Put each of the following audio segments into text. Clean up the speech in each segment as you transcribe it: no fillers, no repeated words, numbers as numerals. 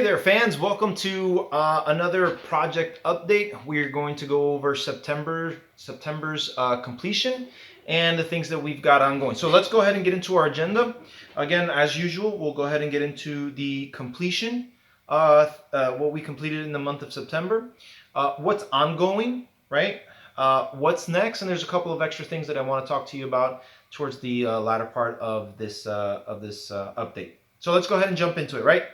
there, fans. Welcome to another project update. We're going to go over September's completion and the things that we've got ongoing. So let's go ahead and get into our agenda. Again, as usual, we'll go ahead and get into the completion, what we completed in the month of September, what's ongoing, right? What's next, and there's a couple of extra things that I want to talk to you about towards the latter part of this update. So let's go ahead and jump into it, right?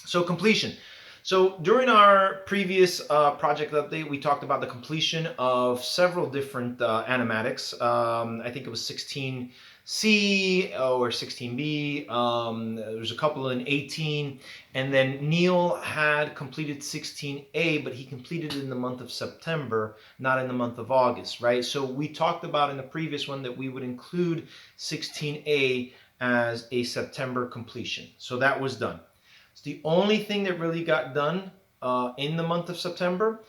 So completion. So during our previous project update, we talked about the completion of several different animatics. I think it was 16C or 16B. There's a couple in 18. And then Neil had completed 16A, but he completed it in the month of September, not in the month of August, right? So we talked about in the previous one that we would include 16A as a September completion. So that was done. It's the only thing that really got done in the month of September.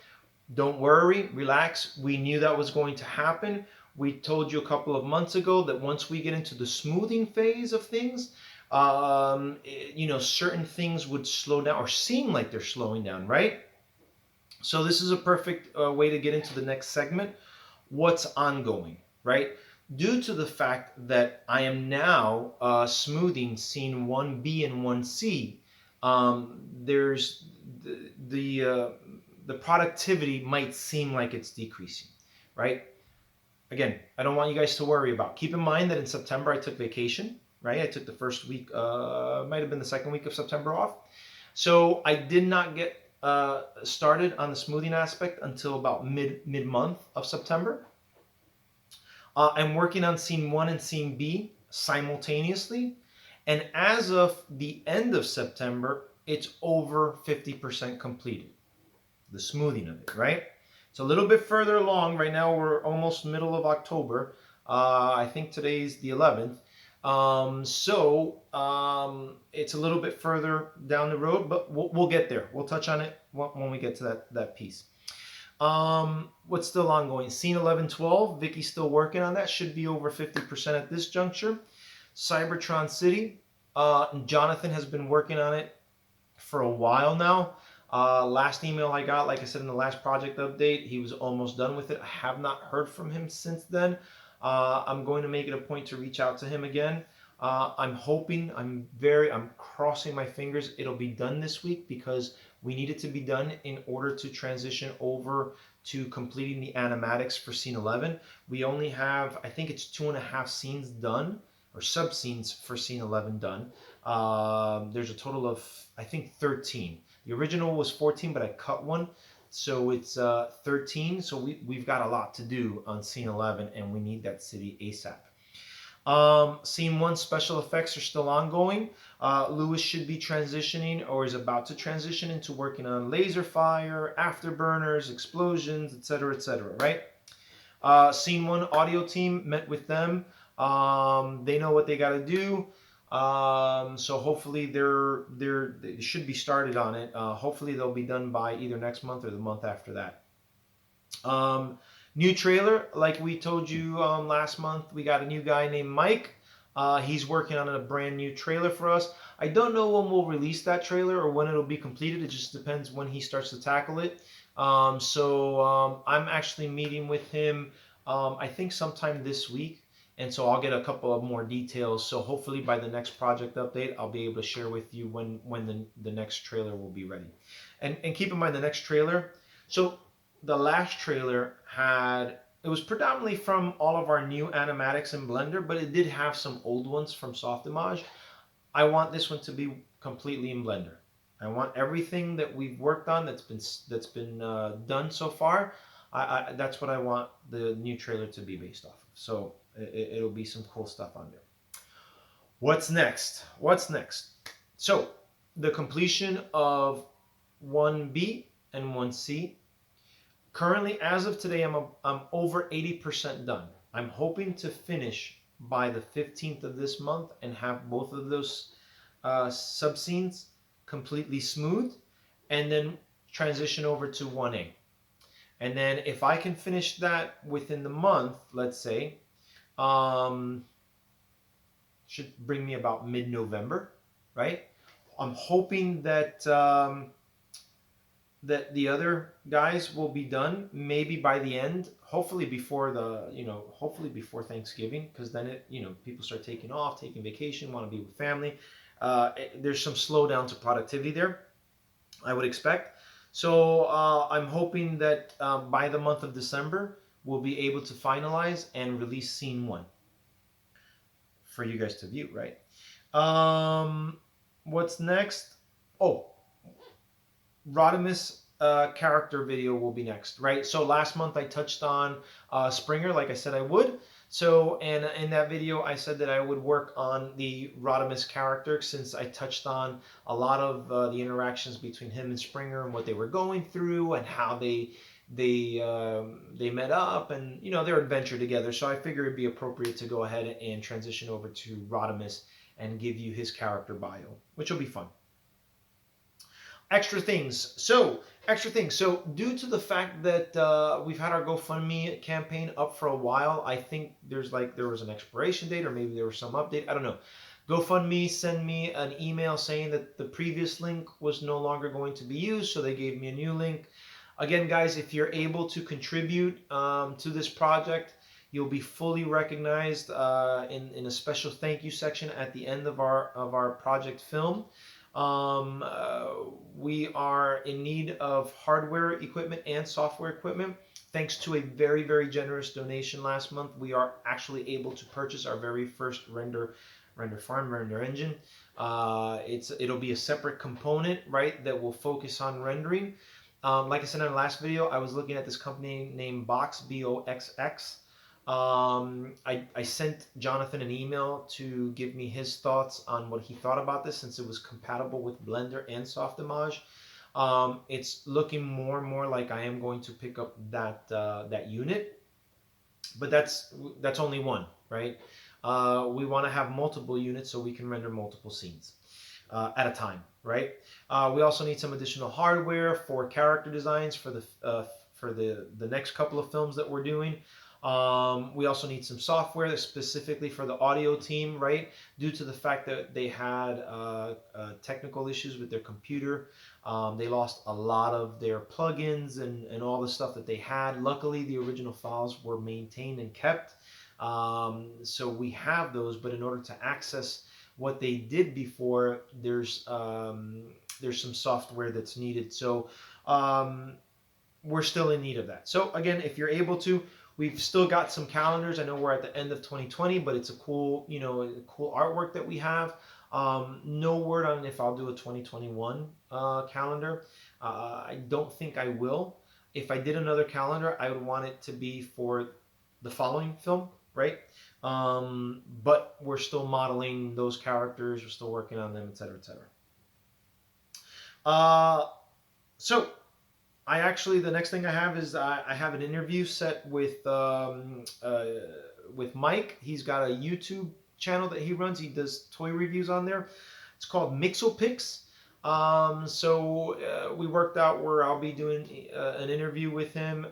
Don't worry, relax. We knew that was going to happen. We told you a couple of months ago that once we get into the smoothing phase of things, certain things would slow down or seem like they're slowing down, right? So this is a perfect way to get into the next segment. What's ongoing, right? Due to the fact that I am now smoothing scene 1B and 1C, there's the productivity might seem like it's decreasing, right? Again, I don't want you guys to worry about. Keep in mind that in September I took vacation, right? I took the first week, might have been the second week of September off. So I did not get started on the smoothing aspect until about mid-month of September. I'm working on scene 1 and scene B simultaneously. And as of the end of September, it's over 50% completed, the smoothing of it, right? It's a little bit further along. Right now, we're almost middle of October. I think today's the 11th. It's a little bit further down the road, but we'll get there. We'll touch on it when we get to that piece. What's still ongoing? Scene 11-12, Vicky's still working on that. Should be over 50% at this juncture. Cybertron City, Jonathan has been working on it for a while now. Last email I got, like I said in the last project update, he was almost done with it. I have not heard from him since then. I'm going to make it a point to reach out to him again. I'm hoping, I'm crossing my fingers it'll be done this week, because we need it to be done in order to transition over to completing the animatics for scene 11. We only have, I think it's 2.5 scenes done, or sub-scenes for scene 11 done. There's a total of, I think, 13. The original was 14, but I cut one. So it's 13. So we've got a lot to do on scene 11, and we need that city ASAP. Scene 1 special effects are still ongoing. Lewis should be transitioning, or is about to transition into working on laser fire, afterburners, explosions, etc., right? Scene 1 audio team, met with them. They know what they got to do. So hopefully they should be started on it. Hopefully they'll be done by either next month or the month after that. New trailer, like we told you last month, we got a new guy named Mike. He's working on a brand new trailer for us. I don't know when we'll release that trailer or when it'll be completed. It just depends when he starts to tackle it. I'm actually meeting with him, I think sometime this week. And so I'll get a couple of more details. So hopefully by the next project update, I'll be able to share with you when the next trailer will be ready. And keep in mind the next trailer. So the last trailer it was predominantly from all of our new animatics in Blender, but it did have some old ones from Softimage. I want this one to be completely in Blender. I want everything that we've worked on that's been done so far. That's what I want the new trailer to be based off of. So it'll be some cool stuff on there. What's next? So the completion of 1B and 1C. Currently, as of today, I'm over 80% done. I'm hoping to finish by the 15th of this month and have both of those sub-scenes completely smooth, and then transition over to 1A. And then if I can finish that within the month, let's say, should bring me about mid-November, right? I'm hoping that that the other guys will be done maybe by the end, hopefully before hopefully before Thanksgiving, because then people start taking off, taking vacation, want to be with family. There's some slowdown to productivity there, I would expect. So I'm hoping that by the month of December we'll be able to finalize and release scene one for you guys to view, right? What's next? Oh, Rodimus character video will be next, right? So last month I touched on Springer, like I said I would. So, and in that video I said that I would work on the Rodimus character, since I touched on a lot of the interactions between him and Springer and what they were going through and how they met up and their adventure together. So I figured it'd be appropriate to go ahead and transition over to Rodimus and give you his character bio, which will be fun. Extra things. So due to the fact that we've had our GoFundMe campaign up for a while, I think there was an expiration date, or maybe there was some update. I don't know. GoFundMe sent me an email saying that the previous link was no longer going to be used, so they gave me a new link. Again, guys, if you're able to contribute to this project, you'll be fully recognized in a special thank you section at the end of our project film. We are in need of hardware equipment and software equipment. Thanks to a very, very generous donation last month, we are actually able to purchase our very first render farm, render engine. It'll be a separate component, right, that will focus on rendering. Like I said in the last video, I was looking at this company named Box, BOXX. I sent Jonathan an email to give me his thoughts on what he thought about this, since it was compatible with Blender and Softimage. It's looking more and more like I am going to pick up that unit, but that's only one, right? We want to have multiple units so we can render multiple scenes at a time, right? We also need some additional hardware for character designs for the next couple of films that we're doing. We also need some software specifically for the audio team, right? Due to the fact that they had technical issues with their computer. They lost a lot of their plugins and all the stuff that they had. Luckily, the original files were maintained and kept. So we have those, but in order to access what they did before, there's some software that's needed. So we're still in need of that. So again, if you're able to, we've still got some calendars. I know we're at the end of 2020, but it's a cool, cool artwork that we have. No word on if I'll do a 2021 calendar. I don't think I will. If I did another calendar, I would want it to be for the following film, right? But we're still modeling those characters. We're still working on them, etc., etc. So the next thing I have is I have an interview set with Mike. He's got a YouTube channel that he runs. He does toy reviews on there. It's called MixelPix. We worked out where I'll be doing an interview with him.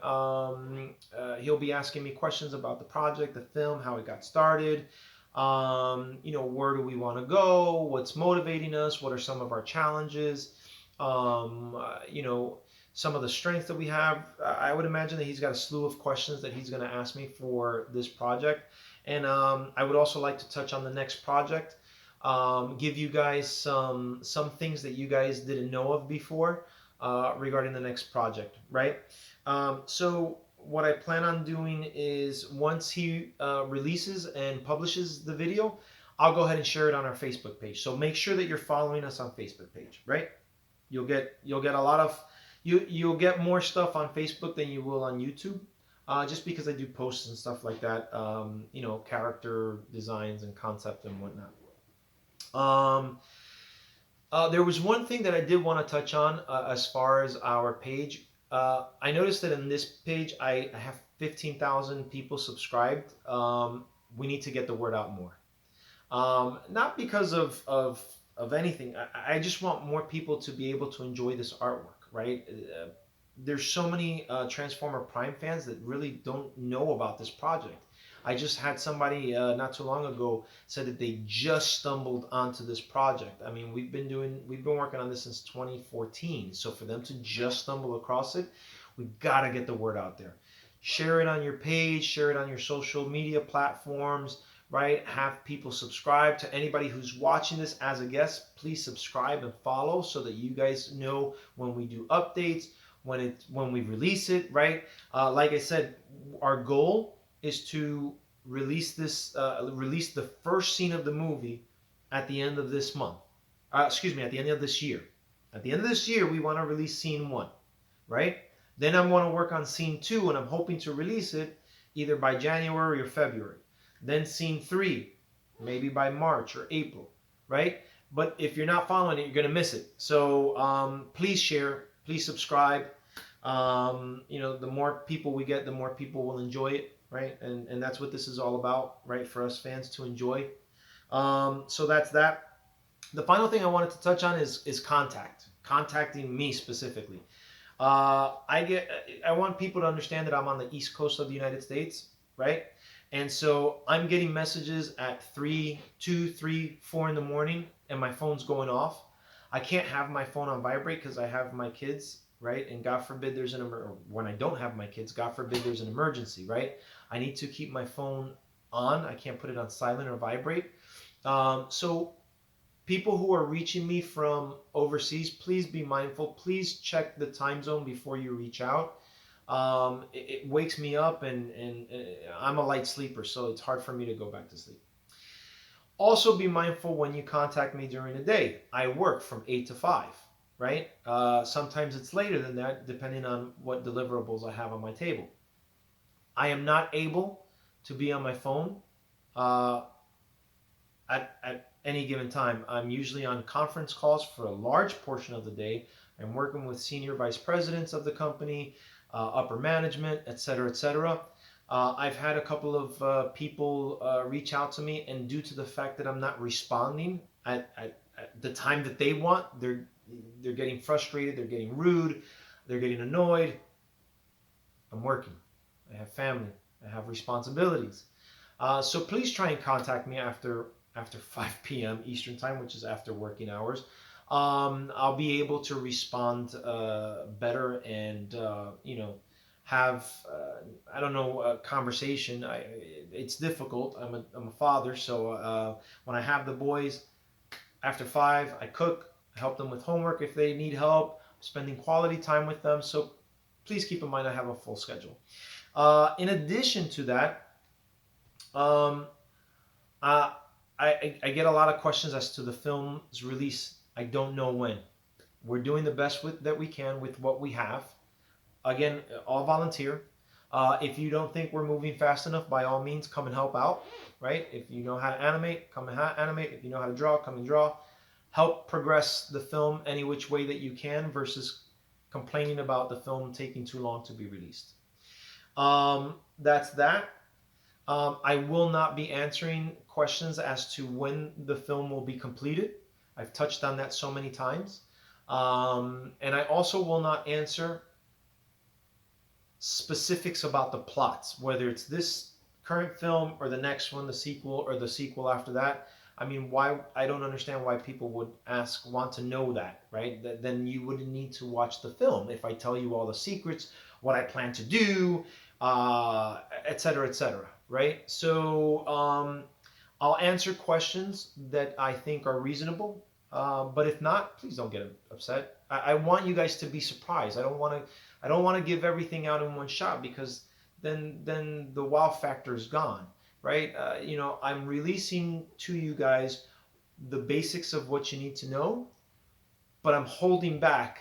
He'll be asking me questions about the project, the film, how it got started. Where do we want to go? What's motivating us? What are some of our challenges? Some of the strengths that we have. I would imagine that he's got a slew of questions that he's going to ask me for this project. And I would also like to touch on the next project, give you guys some things that you guys didn't know of before regarding the next project, right? So what I plan on doing is once he releases and publishes the video, I'll go ahead and share it on our Facebook page. So make sure that you're following us on Facebook page, right? You'll get a lot of you'll get more stuff on Facebook than you will on YouTube, just because I do posts and stuff like that, character designs and concept and whatnot. There was one thing that I did want to touch on as far as our page. I noticed that in this page I have 15,000 people subscribed. We need to get the word out more. Not because of anything. I just want more people to be able to enjoy this artwork, right? There's so many Transformer Prime fans that really don't know about this project. I just had somebody not too long ago said that they just stumbled onto this project. I mean, we've been working on this since 2014. So for them to just stumble across it, we got to get the word out there. Share it on your page, share it on your social media platforms, right? Have people subscribe. To anybody who's watching this as a guest, please subscribe and follow so that you guys know when we do updates, when we release it, right? Like I said, our goal is to release release the first scene of the movie at the end of this month. Excuse me, at the end of this year. At the end of this year, we want to release scene 1, right? Then I want to work on scene 2, and I'm hoping to release it either by January or February. Then scene 3, maybe by March or April, right? But if you're not following it, you're going to miss it. So please share, please subscribe. The more people we get, the more people will enjoy it, right? And that's what this is all about, right? For us fans to enjoy. So that's that. The final thing I wanted to touch on is contacting me specifically. I want people to understand that I'm on the East Coast of the United States, right? And so I'm getting messages at 2, 3, 4 in the morning, and my phone's going off. I can't have my phone on vibrate because I have my kids, right? And God forbid there's when I don't have my kids, God forbid there's an emergency, right? I need to keep my phone on. I can't put it on silent or vibrate. So people who are reaching me from overseas, please be mindful. Please check the time zone before you reach out. It wakes me up, and I'm a light sleeper, so it's hard for me to go back to sleep. Also be mindful when you contact me during the day. I work from 8 to 5, right? Sometimes it's later than that, depending on what deliverables I have on my table. I am not able to be on my phone at any given time. I'm usually on conference calls for a large portion of the day. I'm working with senior vice presidents of the company, upper management, etc., etc. I've had a couple of people reach out to me, and due to the fact that I'm not responding at the time that they want, they're getting frustrated, they're getting rude, they're getting annoyed. I'm working. I have family. I have responsibilities. So please try and contact me after 5 p.m. Eastern time, which is after working hours. I'll be able to respond better and have a conversation. It's difficult. I'm a father, so when I have the boys after 5, I cook. I help them with homework if they need help. I'm spending quality time with them. So please keep in mind I have a full schedule. In addition to that, I get a lot of questions as to the film's release. I don't know when. We're doing the best that we can with what we have. Again, all volunteer. If you don't think we're moving fast enough, by all means, come and help out, right? If you know how to animate, come and animate. If you know how to draw, come and draw. Help progress the film any which way that you can versus complaining about the film taking too long to be released. That's that. I will not be answering questions as to when the film will be completed. I've touched on that so many times. And I also will not answer specifics about the plots, whether it's this current film or the next one, the sequel, or the sequel after that. I mean, why? I don't understand why people would want to know that, right? Then you wouldn't need to watch the film if I tell you all the secrets, what I plan to do, etc., etc., right? So I'll answer questions that I think are reasonable, but if not, please don't get upset. I want you guys to be surprised. I don't want to give everything out in one shot, because then the wow factor is gone, right? I'm releasing to you guys the basics of what you need to know, but I'm holding back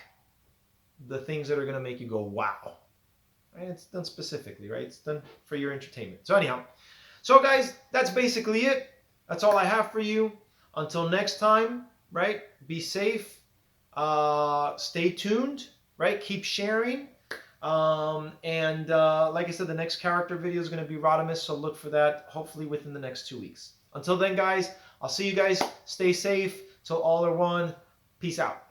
the things that are going to make you go wow. Right? It's done specifically, right? It's done for your entertainment. So anyhow, guys, that's basically it. That's all I have for you. Until next time, right? Be safe. Stay tuned, right? Keep sharing. And like I said, the next character video is going to be Rodimus, so look for that hopefully within the next 2 weeks. Until then, guys, I'll see you guys. Stay safe. Till all are one. Peace out.